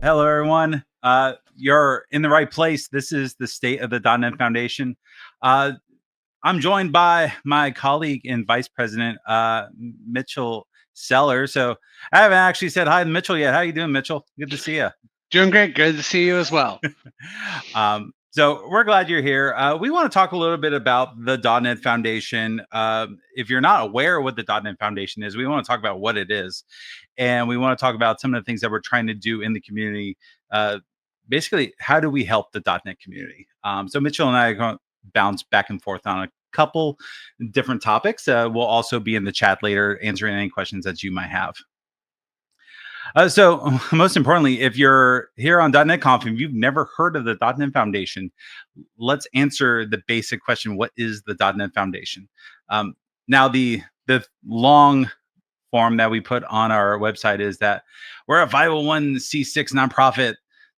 Hello, everyone. You're in the right place. This is the State of the .NET Foundation. Uh, I'm joined by my colleague and Vice President, Mitchell Seller. So I haven't actually said hi to Mitchell yet. How you doing, Mitchell? Good to see you. Doing great. Good to see you as well. So we're glad you're here. We want to talk a little bit about the .NET Foundation. If you're not aware of what the .NET Foundation is, we want to talk about what it is, and we want to talk about some of the things that we're trying to do in the community. Basically, how do we help the .NET community? So Mitchell and I are going to bounce back and forth on a couple different topics. We'll also be in the chat later answering any questions that you might have. So most importantly, if you're here on .NET Conf and you've never heard of the .NET Foundation, let's answer the basic question: what is the .NET Foundation? Now, the long form that we put on our website is that we're a 501c6 nonprofit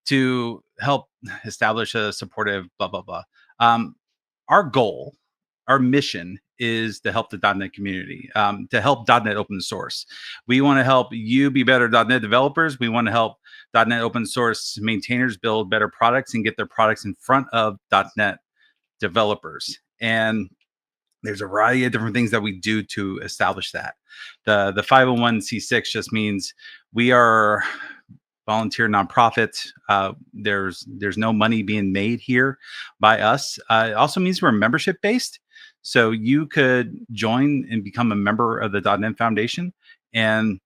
to help establish a supportive blah blah blah. Our goal, our mission is to help the .NET community, to help .NET open source. We want to help you be better .NET developers. We want to help .NET open source maintainers build better products and get their products in front of .NET developers. And there's a variety of different things that we do to establish that. The 501c6 just means we are volunteer nonprofit. There's no money being made here by us. It also means we're membership based. So you could join and become a member of the .NET Foundation, and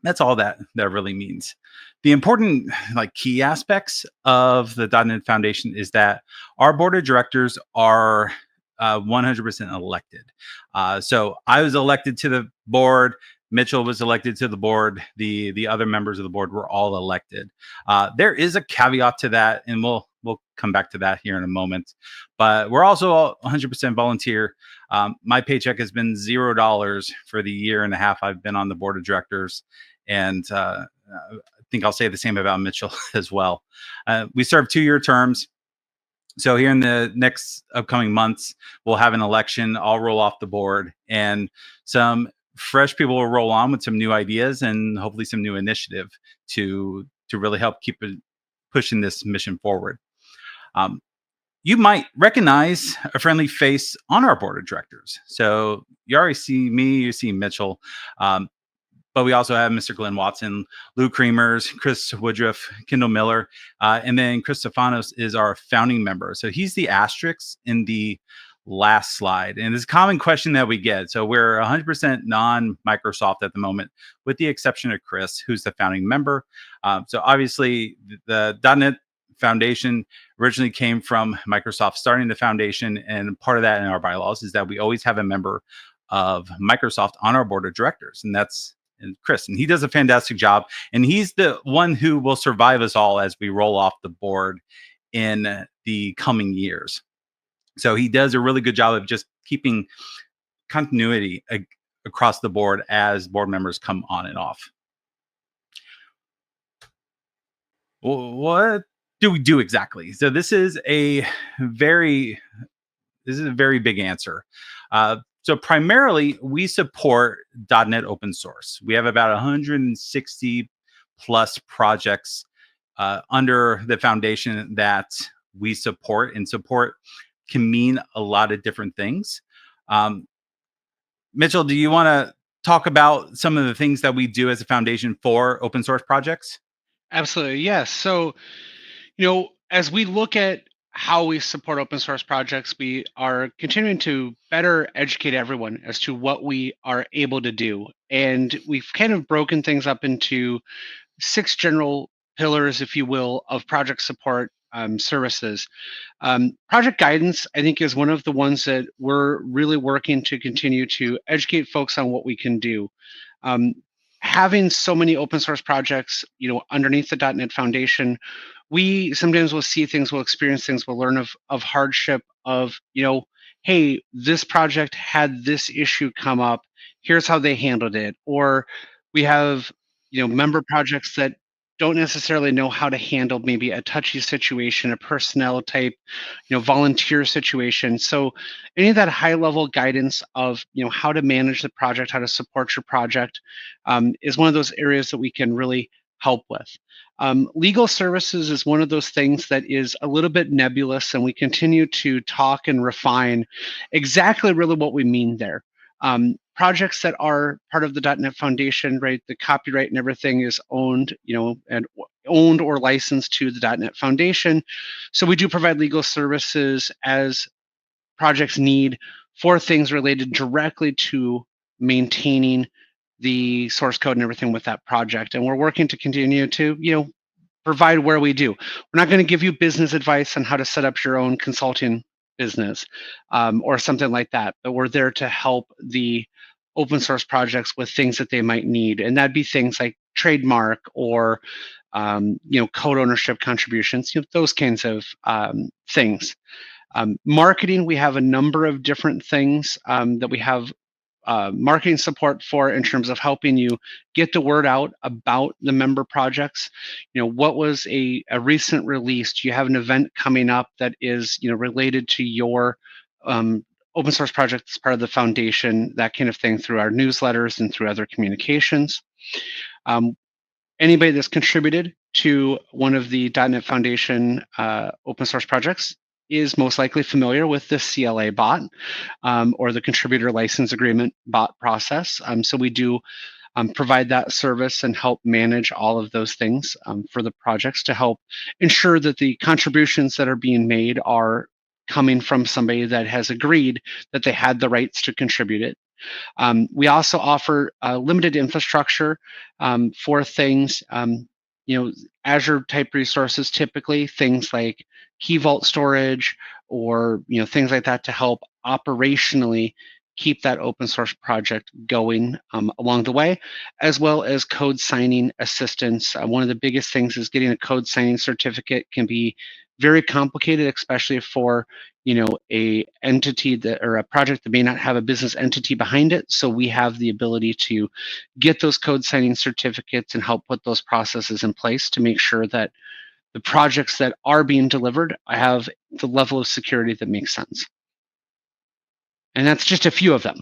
that's all that really means. The important key aspects of the .NET Foundation is that our board of directors are 100% elected. So I was elected to the board. Mitchell was elected to the board. The other members of the board were all elected. There is a caveat to that, and we'll come back to that here in a moment. But we're also 100% volunteer. My paycheck has been $0 for the year and a half I've been on the board of directors, and I think I'll say the same about Mitchell as well. We serve 2-year terms. So here in the next upcoming months, we'll have an election. I'll roll off the board, and some fresh people will roll on with some new ideas and hopefully some new initiative to really help keep pushing this mission forward. You might recognize a friendly face on our board of directors. So you already see me, you see Mitchell, but we also have Mr. Glenn Watson, Lou Creamers, Chris Woodruff, Kendall Miller, and then Chris Stefanos is our founding member. So he's the asterisk in the last slide. And it's a common question that we get. So we're 100% non-Microsoft at the moment, with the exception of Chris, who's the founding member. So obviously the .NET Foundation originally came from Microsoft starting the foundation, and part of that in our bylaws is that we always have a member of Microsoft on our board of directors, and that's Chris, and he does a fantastic job, and he's the one who will survive us all as we roll off the board in the coming years. So he does a really good job of just keeping continuity across the board as board members come on and off. What do we do exactly? So this is a very big answer. So primarily, we support .NET open source. We have about 160 plus projects under the foundation that we support, and support can mean a lot of different things. Mitchell, do you want to talk about some of the things that we do as a foundation for open source projects? Absolutely. Yes. So, as we look at how we support open source projects, we are continuing to better educate everyone as to what we are able to do. And we've kind of broken things up into 6 general pillars, if you will, of project support services. Project guidance, I think, is one of the ones that we're really working to continue to educate folks on what we can do. Having so many open source projects, underneath the .NET Foundation, we sometimes will see things, we'll experience things, we'll learn of hardship of, hey, this project had this issue come up, here's how they handled it. Or we have, member projects that don't necessarily know how to handle maybe a touchy situation, a personnel type, volunteer situation. So any of that high level guidance of, how to manage the project, how to support your project, is one of those areas that we can really help with. Legal services is one of those things that is a little bit nebulous, and we continue to talk and refine exactly really what we mean there. Projects that are part of the .NET Foundation, right? The copyright and everything is owned, and owned or licensed to the .NET Foundation. So we do provide legal services as projects need for things related directly to maintaining the source code and everything with that project. And we're working to continue to, provide where we do. We're not going to give you business advice on how to set up your own consulting business or something like that, but we're there to help the open source projects with things that they might need. And that'd be things like trademark or code ownership contributions, those kinds of things. Marketing, we have a number of different things that we have marketing support for in terms of helping you get the word out about the member projects. What was a recent release? Do you have an event coming up that is related to your open source project as part of the foundation, that kind of thing, through our newsletters and through other communications. Anybody that's contributed to one of the .NET Foundation open source projects is most likely familiar with the CLA bot or the contributor license agreement bot process. So we do provide that service and help manage all of those things for the projects to help ensure that the contributions that are being made are coming from somebody that has agreed that they had the rights to contribute it. We also offer limited infrastructure for things, Azure type resources, typically things like Key Vault storage or things like that to help operationally keep that open source project going along the way, as well as code signing assistance. One of the biggest things is getting a code signing certificate can be very complicated, especially for a entity that or a project that may not have a business entity behind it. So we have the ability to get those code signing certificates and help put those processes in place to make sure that the projects that are being delivered have the level of security that makes sense. And that's just a few of them.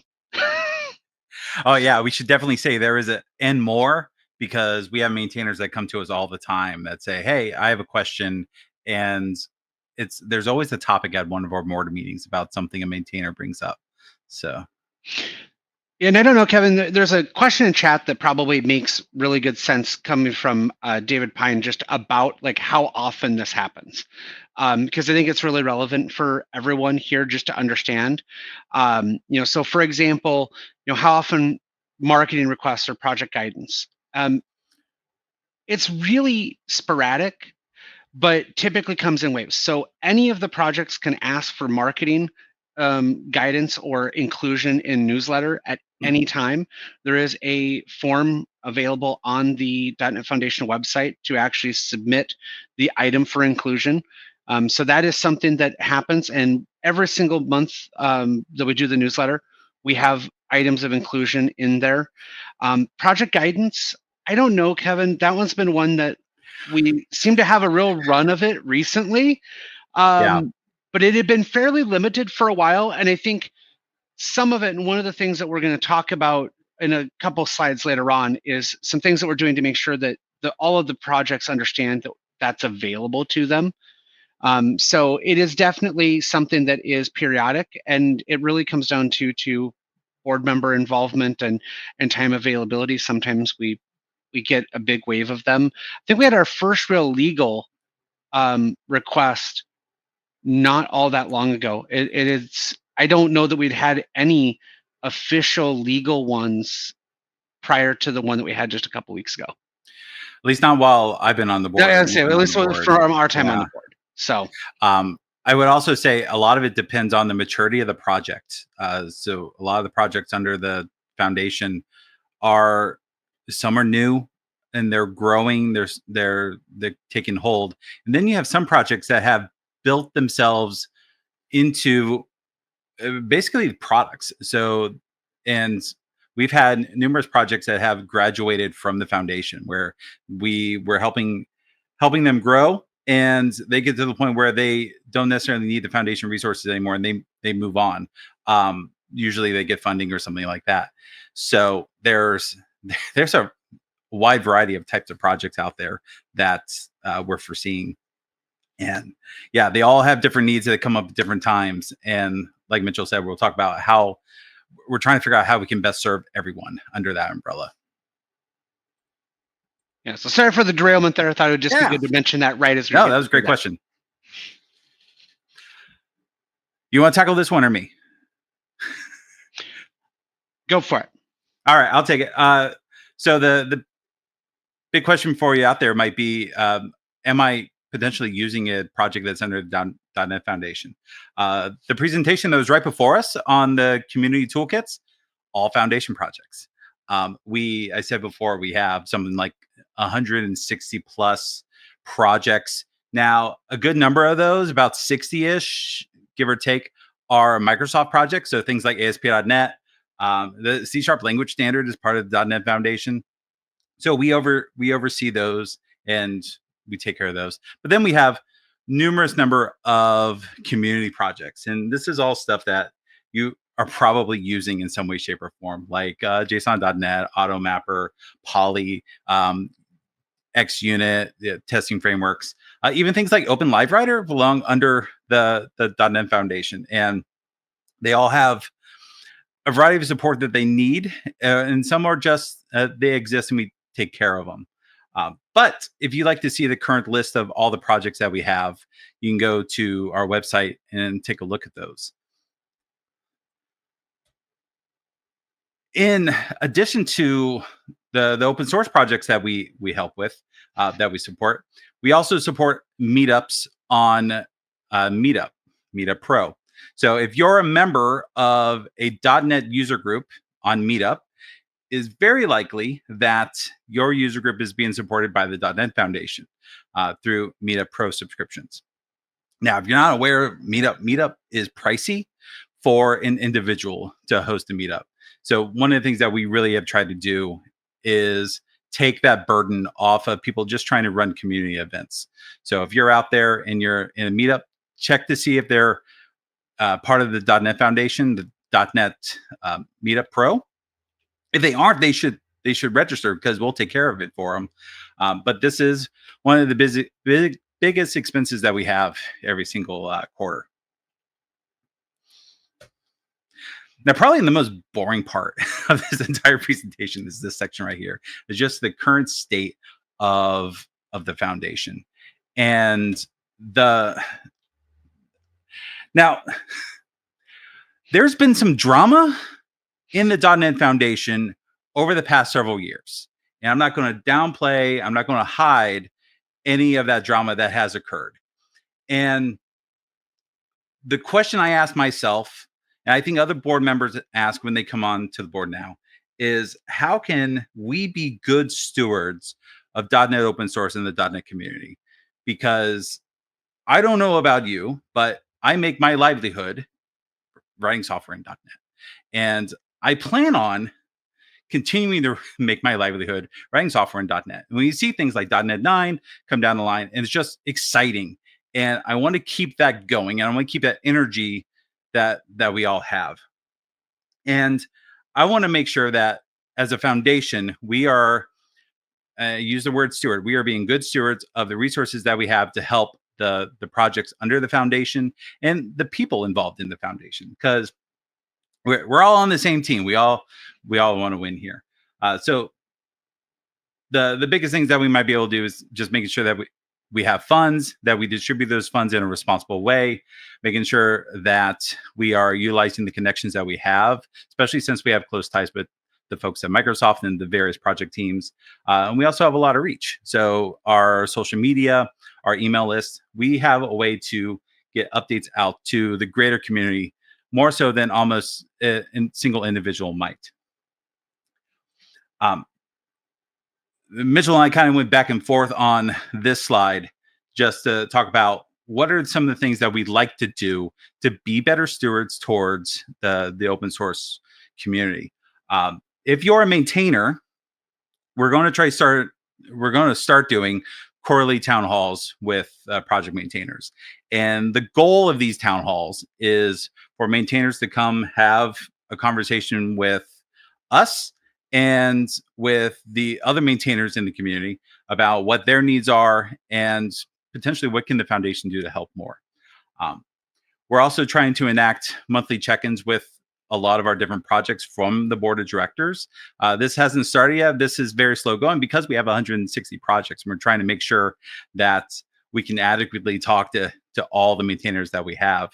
Oh yeah, we should definitely say there is a and more, because we have maintainers that come to us all the time that say, "Hey, I have a question," and there's always a topic at one of our mortar meetings about something a maintainer brings up. So And I don't know, Kevin, there's a question in chat that probably makes really good sense coming from David Pine just about like how often this happens. Because I think it's really relevant for everyone here just to understand. So for example, how often marketing requests or project guidance. It's really sporadic, but typically comes in waves. So any of the projects can ask for marketing guidance or inclusion in newsletter at any time. There is a form available on the .NET Foundation website to actually submit the item for inclusion. So that is something that happens, and every single month that we do the newsletter, we have items of inclusion in there. Project guidance, I don't know, Kevin. That one's been one that we seem to have a real run of it recently. yeah, But it had been fairly limited for a while. And I think some of it, and one of the things that we're going to talk about in a couple slides later on, is some things that we're doing to make sure that all of the projects understand that that's available to them. So it is definitely something that is periodic, and it really comes down to board member involvement and time availability. Sometimes we get a big wave of them. I think we had our first real legal request not all that long ago. It is. I don't know that we'd had any official legal ones prior to the one that we had just a couple weeks ago. at least not while I've been on the board. Yeah, Or you've at been on least the board. from our time on Yeah. the board. So I would also say a lot of it depends on the maturity of the project. So a lot of the projects under the foundation are some are new and they're growing. They're taking hold, and then you have some projects that have built themselves into basically products. So, and we've had numerous projects that have graduated from the foundation where we were helping them grow, and they get to the point where they don't necessarily need the foundation resources anymore, and they move on. Usually they get funding or something like that. So there's a wide variety of types of projects out there that we're foreseeing. And yeah, they all have different needs that come up at different times. And like Mitchell said, we'll talk about how we're trying to figure out how we can best serve everyone under that umbrella. Yeah. So sorry for the derailment there. I thought it would just be good to mention that right as we. No, that was a great question. You want to tackle this one or me? Go for it. All right, I'll take it. So the big question for you out there might be, am I potentially using a project that's under the .NET Foundation? The presentation that was right before us on the community toolkits, all Foundation projects. I said before, we have something like 160 plus projects. Now, a good number of those, about 60-ish, give or take, are Microsoft projects. So things like ASP.NET, the C# language standard is part of the .NET Foundation. So we oversee those and we take care of those. But then we have numerous number of community projects. And this is all stuff that you are probably using in some way, shape, or form, like JSON.NET, AutoMapper, Poly, XUnit, testing frameworks, even things like Open LiveWriter belong under the .NET Foundation. And they all have a variety of support that they need, and some are just they exist and we take care of them. But if you'd like to see the current list of all the projects that we have, you can go to our website and take a look at those. In addition to the open source projects that we help with, that we support, we also support meetups on Meetup Pro. So if you're a member of a .NET user group on Meetup, is very likely that your user group is being supported by the .NET Foundation through Meetup Pro subscriptions. Now, if you're not aware, Meetup is pricey for an individual to host a meetup. So one of the things that we really have tried to do is take that burden off of people just trying to run community events. So if you're out there and you're in a meetup, check to see if they're part of the .NET Foundation, the .NET Meetup Pro. If they aren't, they should register because we'll take care of it for them. But this is one of the biggest expenses that we have every single quarter. Now, probably the most boring part of this entire presentation is this section right here. It's just the current state of the foundation. And now, there's been some drama in the .NET Foundation over the past several years. And I'm not going to downplay, I'm not going to hide any of that drama that has occurred. And the question I ask myself, and I think other board members ask when they come on to the board now, is how can we be good stewards of .NET open source in the .NET community? Because I don't know about you, but I make my livelihood writing software in .NET. And I plan on continuing to make my livelihood writing software in .NET. When you see things like .NET 9 come down the line, and it's just exciting. And I want to keep that going, and I want to keep that energy that we all have. And I want to make sure that as a foundation, we are, use the word steward, we are being good stewards of the resources that we have to help the projects under the foundation and the people involved in the foundation, because we're all on the same team. We all want to win here. So the biggest things that we might be able to do is just making sure that we have funds, that we distribute those funds in a responsible way, making sure that we are utilizing the connections that we have, especially since we have close ties with the folks at Microsoft and the various project teams. And we also have a lot of reach. So our social media, our email list, we have a way to get updates out to the greater community, more so than almost a single individual might. Mitchell and I kind of went back and forth on this slide just to talk about what are some of the things that we'd like to do to be better stewards towards the open source community. If you're a maintainer, we're going to start doing quarterly town halls with project maintainers. And the goal of these town halls is for maintainers to come have a conversation with us and with the other maintainers in the community about what their needs are and potentially what can the foundation do to help more. Um, we're also trying to enact monthly check-ins with a lot of our different projects from the board of directors. This hasn't started yet. This is very slow going because we have 160 projects, and we're trying to make sure that we can adequately talk to all the maintainers that we have.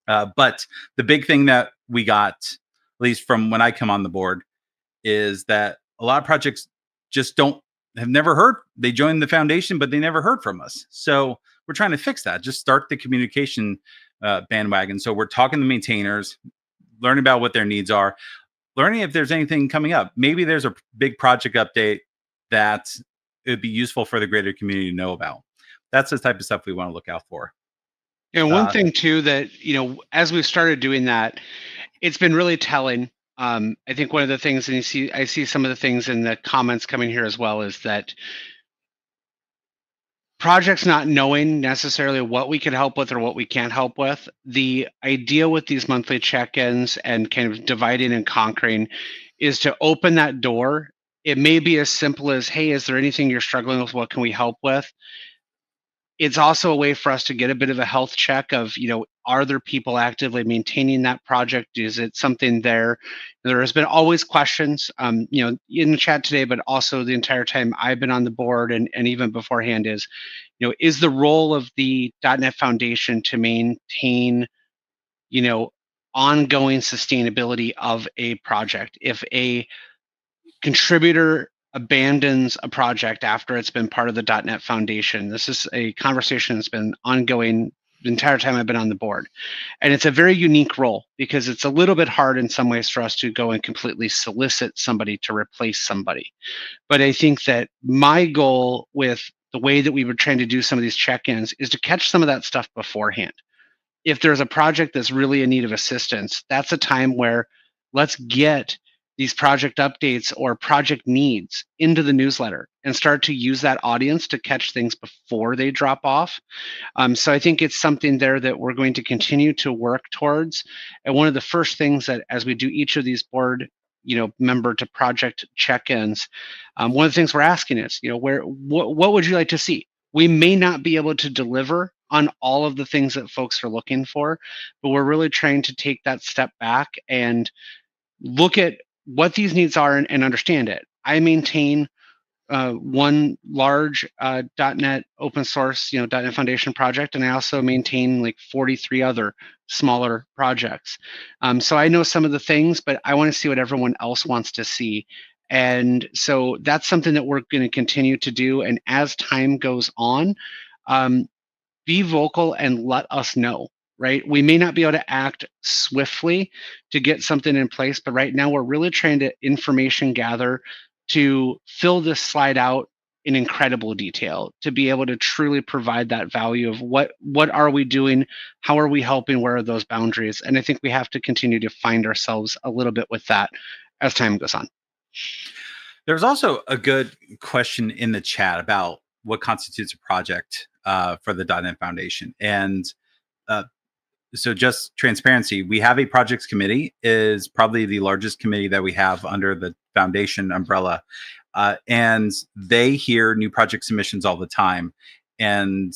But the big thing that we got, at least from when I come on the board, is that a lot of projects just don't have never heard. They joined the foundation, but they never heard from us. So we're trying to fix that. Just start the communication bandwagon. So we're talking to maintainers, learning about what their needs are, learning if there's anything coming up. Maybe there's a big project update that it would be useful for the greater community to know about. That's the type of stuff we want to look out for. And one Uh, thing too that, as we started doing that, it's been really telling. I think one of the things, and I see some of the things in the comments coming here as well, is that projects not knowing necessarily what we can help with or what we can't help with. The idea with these monthly check-ins and kind of dividing and conquering is to open that door. It may be as simple as, hey, is there anything you're struggling with? What can we help with? It's also a way for us to get a bit of a health check of, are there people actively maintaining that project? Is it something there? There has been always questions, in the chat today, but also the entire time I've been on the board and even beforehand is the role of the .NET Foundation to maintain, ongoing sustainability of a project. If a contributor abandons a project after it's been part of the .NET Foundation. This is a conversation that's been ongoing the entire time I've been on the board. And it's a very unique role because it's a little bit hard in some ways for us to go and completely solicit somebody to replace somebody. But I think that my goal with the way that we were trying to do some of these check-ins is to catch some of that stuff beforehand. If there's a project that's really in need of assistance, that's a time where let's get these project updates or project needs into the newsletter and start to use that audience to catch things before they drop off. So I think it's something there that we're going to continue to work towards. And one of the first things that as we do each of these board, member to project check-ins, one of the things we're asking is, what would you like to see? We may not be able to deliver on all of the things that folks are looking for, but we're really trying to take that step back and look at what these needs are and understand it. I maintain one large .NET open source, .NET Foundation project, and I also maintain like 43 other smaller projects. So I know some of the things, but I want to see what everyone else wants to see. And so that's something that we're going to continue to do. And as time goes on, be vocal and let us know, right? We may not be able to act swiftly to get something in place, but right now we're really trying to information gather to fill this slide out in incredible detail to be able to truly provide that value of what are we doing, how are we helping, where are those boundaries. And I think we have to continue to find ourselves a little bit with that as time goes on. There's also a good question in the chat about what constitutes a project for the .NET Foundation. And uh, so just transparency, we have a projects committee, is probably the largest committee that we have under the foundation umbrella. And they hear new project submissions all the time. And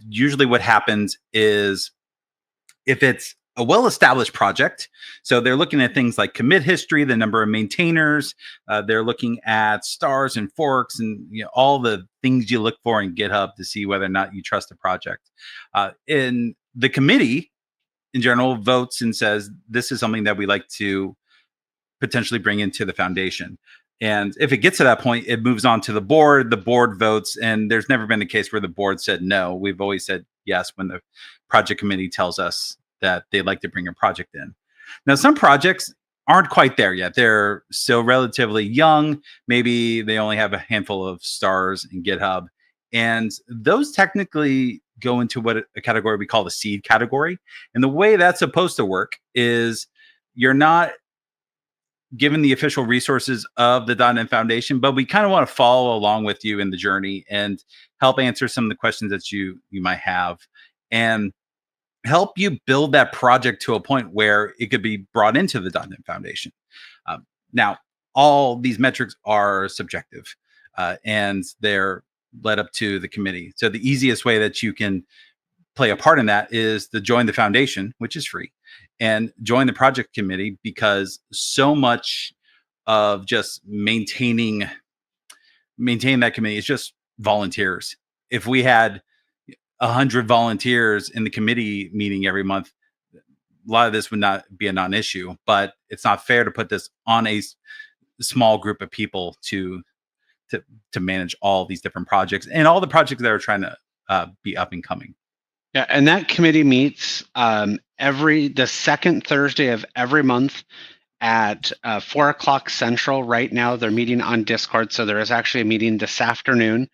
usually what happens is if it's a well-established project, so they're looking at things like commit history, the number of maintainers, they're looking at stars and forks, and all the things you look for in GitHub to see whether or not you trust a project. In the committee, in general, votes and says this is something that we like to potentially bring into the foundation. And if it gets to that point, it moves on to the board. The board votes, and there's never been a case where the board said no. We've always said yes when the project committee tells us that they'd like to bring a project in. Now, some projects aren't quite there yet. They're still relatively young. Maybe they only have a handful of stars in GitHub. And those technically go into what a category we call the seed category. And the way that's supposed to work is you're not given the official resources of the .NET Foundation, but we kind of want to follow along with you in the journey and help answer some of the questions that you might have and help you build that project to a point where it could be brought into the .NET Foundation. Now, all these metrics are subjective, and they're led up to the committee. So the easiest way that you can play a part in that is to join the foundation, which is free, and join the project committee, because so much of just maintaining that committee is just volunteers. If we had 100 volunteers in the committee meeting every month, a lot of this would not be a non-issue. But it's not fair to put this on a small group of people to to manage all these different projects and all the projects that are trying to be up and coming. Yeah, and that committee meets every the second Thursday of every month at 4 o'clock Central. Right now, they're meeting on Discord, so there is actually a meeting this afternoon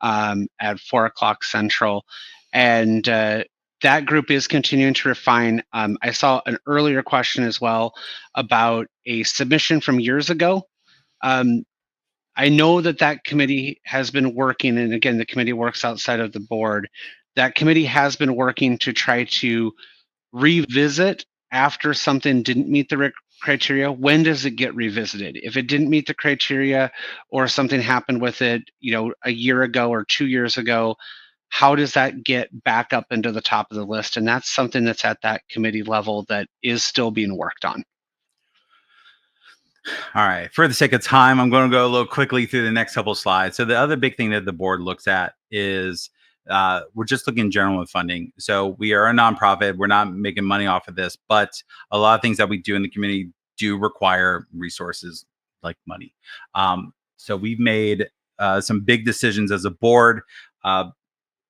at 4 o'clock Central, and that group is continuing to refine. I saw an earlier question as well about a submission from years ago. Um, I know that that committee has been working, and again, the committee works outside of the board. That committee has been working to try to revisit after something didn't meet the criteria. When does it get revisited? If it didn't meet the criteria or something happened with it, a year ago or 2 years ago, how does that get back up into the top of the list? And that's something that's at that committee level that is still being worked on. All right. For the sake of time, I'm going to go a little quickly through the next couple of slides. So the other big thing that the board looks at is we're just looking in general with funding. So we are a nonprofit. We're not making money off of this, but a lot of things that we do in the community do require resources like money. So we've made some big decisions as a board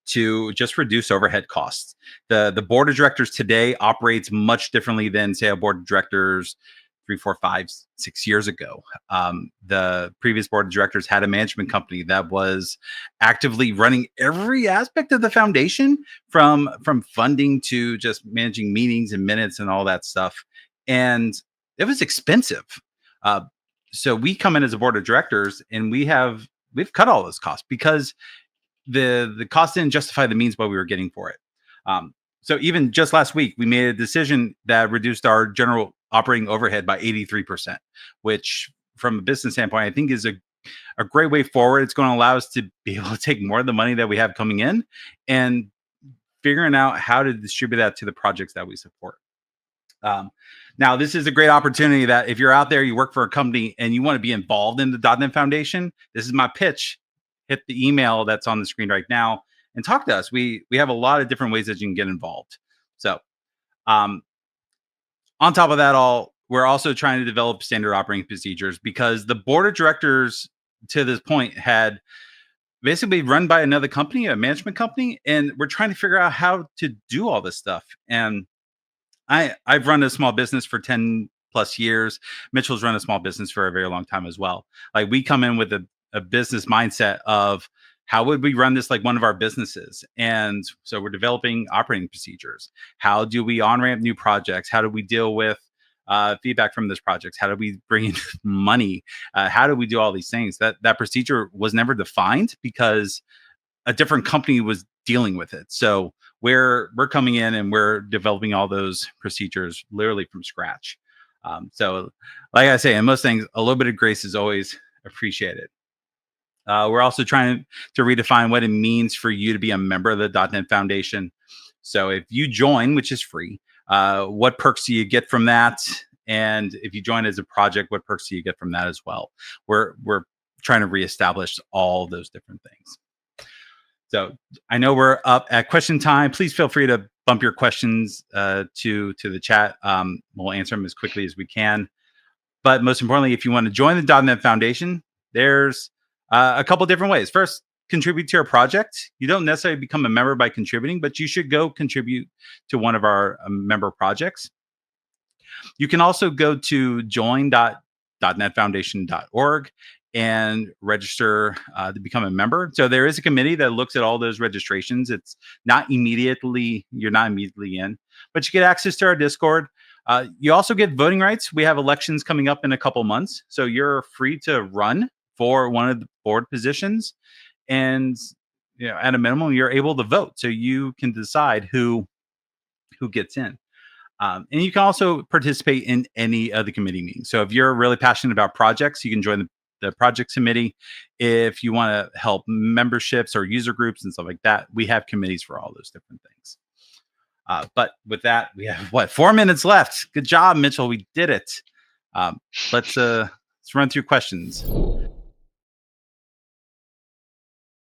to just reduce overhead costs. The board of directors today operates much differently than, say, a board of directors 3, 4, 5, 6 years ago. The previous board of directors had a management company that was actively running every aspect of the foundation, from funding to just managing meetings and minutes and all that stuff. And it was expensive. Uh, so we come in as a board of directors, and we've cut all those costs because the cost didn't justify the means what we were getting for it. So even just last week, we made a decision that reduced our general operating overhead by 83%, which from a business standpoint, I think is a great way forward. It's going to allow us to be able to take more of the money that we have coming in and figuring out how to distribute that to the projects that we support. Now, this is a great opportunity that if you're out there, you work for a company and you want to be involved in the .NET Foundation, this is my pitch. Hit the email that's on the screen right now and talk to us. We have a lot of different ways that you can get involved. So on top of that all, we're also trying to develop standard operating procedures, because the board of directors to this point had basically run by another company, a management company, and we're trying to figure out how to do all this stuff. And I've run a small business for 10 plus years. Mitchell's run a small business for a very long time as well. Like, we come in with a business mindset of how would we run this like one of our businesses? And so we're developing operating procedures. How do we on-ramp new projects? How do we deal with feedback from those projects? How do we bring in money? How do we do all these things? That procedure was never defined because a different company was dealing with it. So we're coming in and we're developing all those procedures literally from scratch. So like I say, in most things, a little bit of grace is always appreciated. We're also trying to redefine what it means for you to be a member of the .NET Foundation. So if you join, which is free, what perks do you get from that? And if you join as a project, what perks do you get from that as well? We're trying to reestablish all those different things. So I know we're up at question time. Please feel free to bump your questions to the chat. We'll answer them as quickly as we can. But most importantly, if you want to join the .NET Foundation, there's a couple different ways. First, contribute to our project. You don't necessarily become a member by contributing, but you should go contribute to one of our member projects. You can also go to join.netfoundation.org and register to become a member. So there is a committee that looks at all those registrations. It's not immediately, you're not immediately in, but you get access to our Discord. You also get voting rights. We have elections coming up in a couple months, so you're free to run for one of the board positions, and at a minimum, you're able to vote, so you can decide who gets in. And you can also participate in any of the committee meetings. So if you're really passionate about projects, you can join the project committee. If you want to help memberships or user groups and stuff like that, we have committees for all those different things. But with that, we have 4 minutes left. Good job, Mitchell. We did it. Um, let's run through questions.